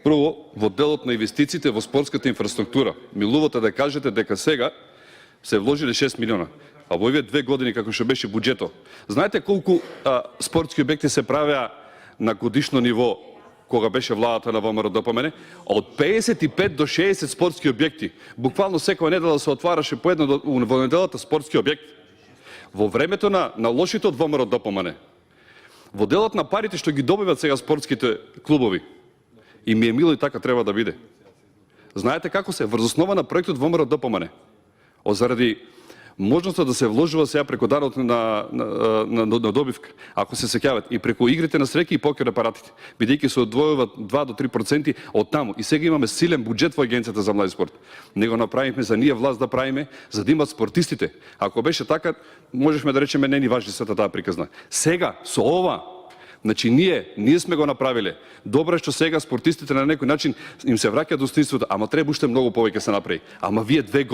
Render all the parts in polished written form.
Прво, во делот на инвестициите во спортската инфраструктура. Милувате да кажете дека сега се вложили 6 милиона. А во овие 2 години како што беше буџетот. Знаете колку спортски објекти се правеа на годишно ниво кога беше владата на ВМРО ДПМН? Од 55 до 60 спортски објекти. Буквално секоја недела се отвараше по едно во неделата спортски објект. Во времето на лошите од ВМРО ДПМН, во делот на парите што ги добиваат сега спортските клубови, и ми е мило и така треба да биде. Знаете како се? Врз основа на проектот ВМРО ДПМН. Заради можноста да се вложува сега преку данот на добивка, ако се сеќават, и преку игрите на среќа и покер апаратите, бидејќи се одвојуваат 2 до 3% од таму. И сега имаме силен буџет во Агенцијата за млади спорт. Него направивме за ние власт да правиме, за да имат спортистите. Ако беше така, можешме да речеме не ни важи сета таа приказна. Сега со ова, значи ние сме го направиле. Добро е што сега спортистите на некој начин им се враќа достоинството, ама треба уште многу повеќе се направи. Ама вие 2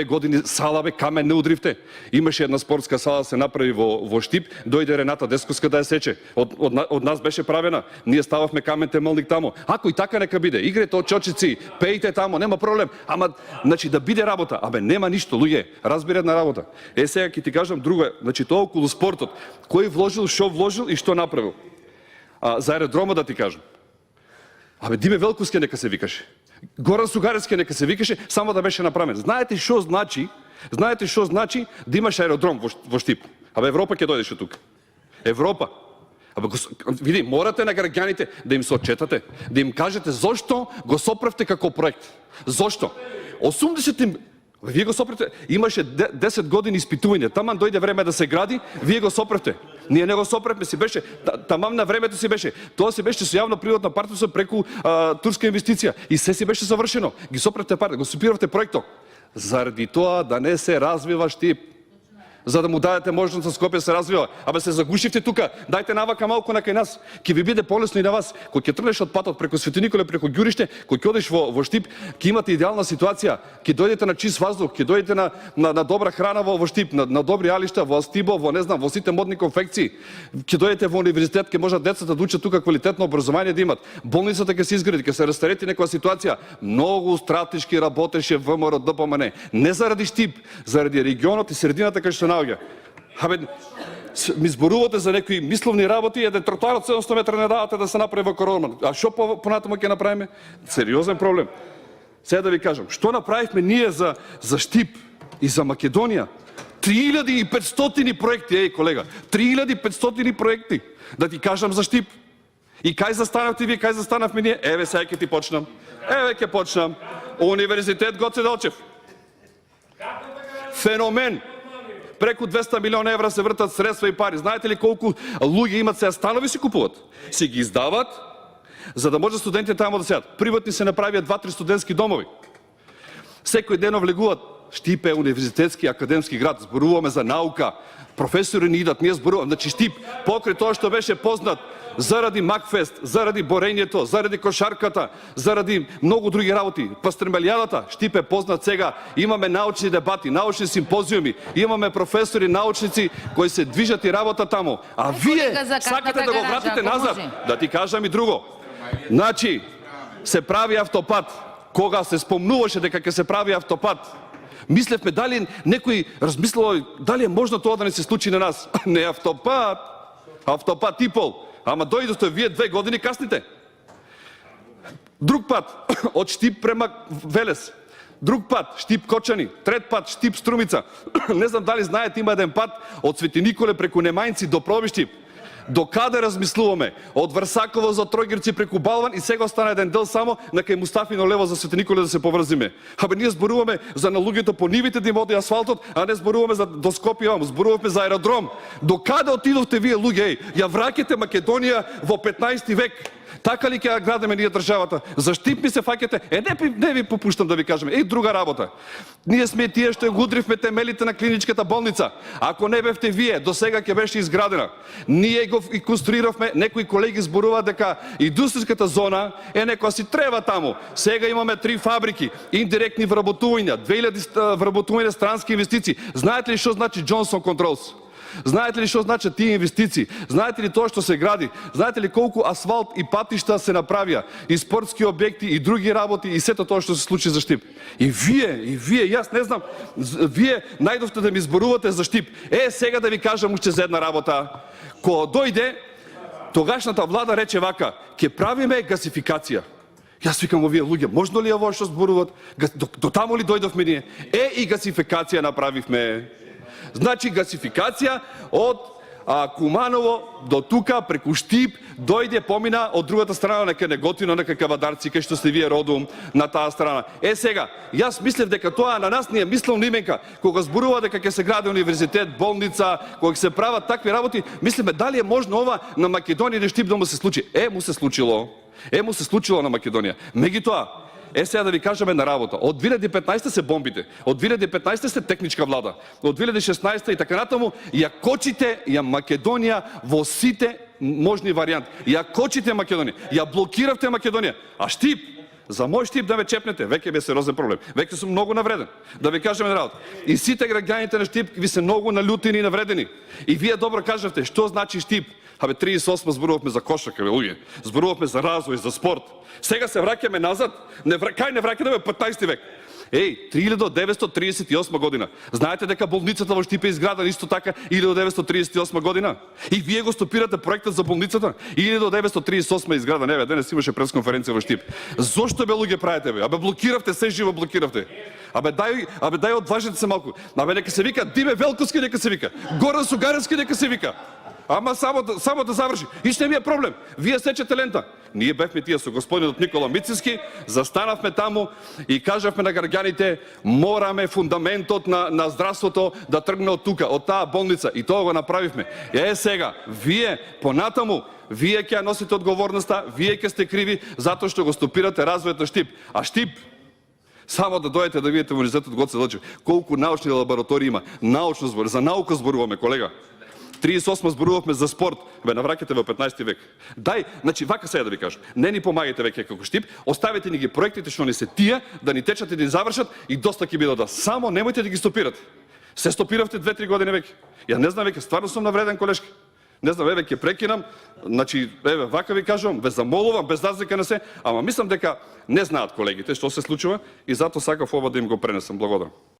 години сала бе камен не удривте. Имаше една спортска сала се направи во Штип, дојде Рената Десковска да ја сече. Од нас беше правена. Ние стававме камен темелник таму. Ако и така нека биде. Игрете од чочици, пеите таму, нема проблем. Ама значи да биде работа. Абе нема ништо, луѓе. Разбира една работа. Сега ќе ти кажам друго, значи тоа околу спортот. Кој вложил, што вложил и што направил. За аеродрома да ти кажам. Абе Диме Велковски нека се викаше. Горан Сугаревски нека се викаше, само да беше направен. Знаете што значи да имаш аеродром во Штип? Абе Европа ќе дојдеше тука. Европа. Абе види, морате на граѓаните да им се отчетате, да им кажете зошто го соправте како проект. Зошто? 80 Вие го сопрете, имаше 10 години испитување, таман дојде време да се гради, вие го сопревте. Ние не го сопревме, си беше, тамам на времето си беше. Тоа си беше со јавно-приватно партнерство преку турска инвестиција и се си беше завршено. Ги сопревте парите, го супиравте проектот. Заради тоа да не се развива Штип. За да му дадете можност на Скопје се развива. Абе се загушивте тука, дајте навака малку на кај нас. Ќе ви биде полесно и на вас. Кога ќе тргнеш од патот преку Свети Николе, преку Ѓуриште, кога ќе одиш во Штип, ќе имате идеална ситуација. Ќе дојдете на чист воздух, ќе дојдете на добра храна во Штип, на добри алишта, во Астибо, во не знам, во сите модни конфекции. Ќе дојдете во универзитет, ќе можат децата да учат тука квалитетно образование да имат. Болницата ќе се изгради, ќе се растарети некоја ситуација. Многу стратешки работеше ВМРО ДПМН. Не заради Штип, заради регионот и средината кај што наоѓа. Абе, ми зборувате за некои мисловни работи, еден тротоар од 700 метра не давате да се направи во Короман. А што понатаму ќе направиме? Сериозен проблем. Сега да ви кажам, што направивме ние за Штип и за Македонија? 3500 проекти, колега, 3500 проекти. Да ти кажам за Штип. И кај застанавте вие, кај застанавме ние? Еве сега ќе ти почнам. Ќе почнам. Универзитет Гоце Делчев. Феномен. Преку 200 милиона евра се вртат средства и пари. Знаете ли колку луѓе имат сега станови си купуват? Си ги издават, за да може студентите таму да седат. Приватни се направија 2-3 студентски домови. Секој ден влегуваат. Штип е универзитетски академски град. Зборуваме за наука. Професори ни идат, ние зборуваме. Значи Штип, покрај тоа што беше познат заради Макфест, заради борењето, заради кошарката, заради многу други работи. Пастремелијадата, Штип е познат сега. Имаме научни дебати, научни симпозиуми, имаме професори, научници кои се движат и работат таму. А вие сакате да го вратите назад. Да ти кажам и друго. Значи, се прави автопат. Кога се спомнуваше дека ќе се прави автопат, мислевме дали некој размислува дали е можно тоа да не се случи на нас. Не автопат, автопат и пол. Ама дојдовте вие 2 години касните. Друг пат од Штип према Велес. Друг пат Штип Кочани, трет пат Штип Струмица. Не знам дали знаете, има еден пат од Свети Николе преку Немајнци до Пробиштип. До каде размислуваме? Од Врсаково за Тројгирци преку Балван и сега остана еден дел само на кај Мустафино лево за Свети Николе да се поврзиме. Абе ние зборуваме за на луѓето по нивите да им оди асфалтот, а не зборуваме за до Скопје, зборуваме за аеродром. До каде отидовте вие луѓе? Ја враќате Македонија во 15 век. Така ли ќе ја градиме ние државата? За Штип ми се фаќате? Не ви попуштам да ви кажем. Друга работа. Ние сме тие што го удривме темелите на клиничката болница. Ако не бевте вие, до сега ќе беше изградена. Ние го и конструиравме, некои колеги зборуваат дека индустријската зона е некоја си треба таму. Сега имаме 3 фабрики, индиректни вработувања, 2000 вработувања странски инвестиции. Знаете ли што значи Johnson Controls? Знаете ли што значат тие инвестиции? Знаете ли тоа што се гради? Знаете ли колку асфалт и патишта се направија, и спортски објекти, и други работи, и сето тоа што се случи за Штип? И вие, јас не знам, вие најдовте да ми зборувате за Штип. Сега да ви кажам уште за една работа. Кога дојде, тогашната влада рече вака: ќе правиме гасификација. Јас викам, овие луѓе, можно ли ово што зборуват? До таму ли дојдовме ние? И гасификација направивме. Значи гасификација од Куманово до тука, преку Штип, дојде, помина од другата страна нека Неготино, нека Кавадарци, кај што сте вие родом, на таа страна. Сега, јас мислев дека тоа на нас ни е мислел именка, кога зборува дека ќе се гради универзитет, болница, кога ќе се прават такви работи, мислиме дали е можно ова на Македонија или Штип да му се случи. Му се случило. Му се случило на Македонија. Меѓутоа, сега да ви кажеме на работа. Од 2015 се бомбите. Од 2015 се техничка влада. Од 2016 и така натаму ја кочите ја Македонија во сите можни варијанти. Ја кочите Македонија. Ја блокиравте Македонија. А Штип, за мој Штип да ме чепнете, веќе бе сериозен проблем. Веќе сум многу навреден. Да ви кажеме на работа. И сите граѓаните на Штип ви се многу налютени и навредени. И вие добро кажавте што значи Штип. 38 зборувавме за кошарка, луѓе. Зборувавме за развој, за спорт. Сега се враќаме назад. Кај не враќаме 15 век? 1938 година. Знаете дека болницата во Штип е изградена исто така 1938 година? И вие го стопирате проектот за болницата? 1938 е изградена. Денес имаше пресконференција во Штип. Зошто луѓе правите бе? Блокиравте, се живо блокиравте. Дај одважете се малку. Нека се вика Диме Велковски, нека се вика. Горан Сугаревски, нека се вика. Ама само да заврши. Иште ми е проблем. Вие сечете лента. Ние бевме тие со господинот Никола Мицински, застанавме таму и кажавме на граѓаните: мораме фундаментот на здравството да тргне од тука, од таа болница. И тоа го направивме. Сега, вие понатаму, вие ќе носите одговорноста, вие ќе сте криви затоа што го стопирате развојот на Штип. А Штип, само да дојдете да видите универзитетот Гоце Делчев, колку научни лаборатории има. Научно збор, за наука зборуваме, колега. 38 зборувавме за спорт, навраќате во 15 век. Значи, вака сега да ви кажам, не ни помагајте веќе како Штип, оставете ни ги проектите што ни се тие, да ни течат и да ни завршат и доста ќе бидат. Само немојте да ги стопирате. Се стопиравте 2-3 години веќе. Ја не знам веќе, стварно сум навреден, колешки. Не знам, ќе прекинам, значи, вака ви кажувам, ве замолувам, без разлика на се, ама мислам дека не знаат колегите што се случува и затоа сакав ова да им го пренесам. Благодарам.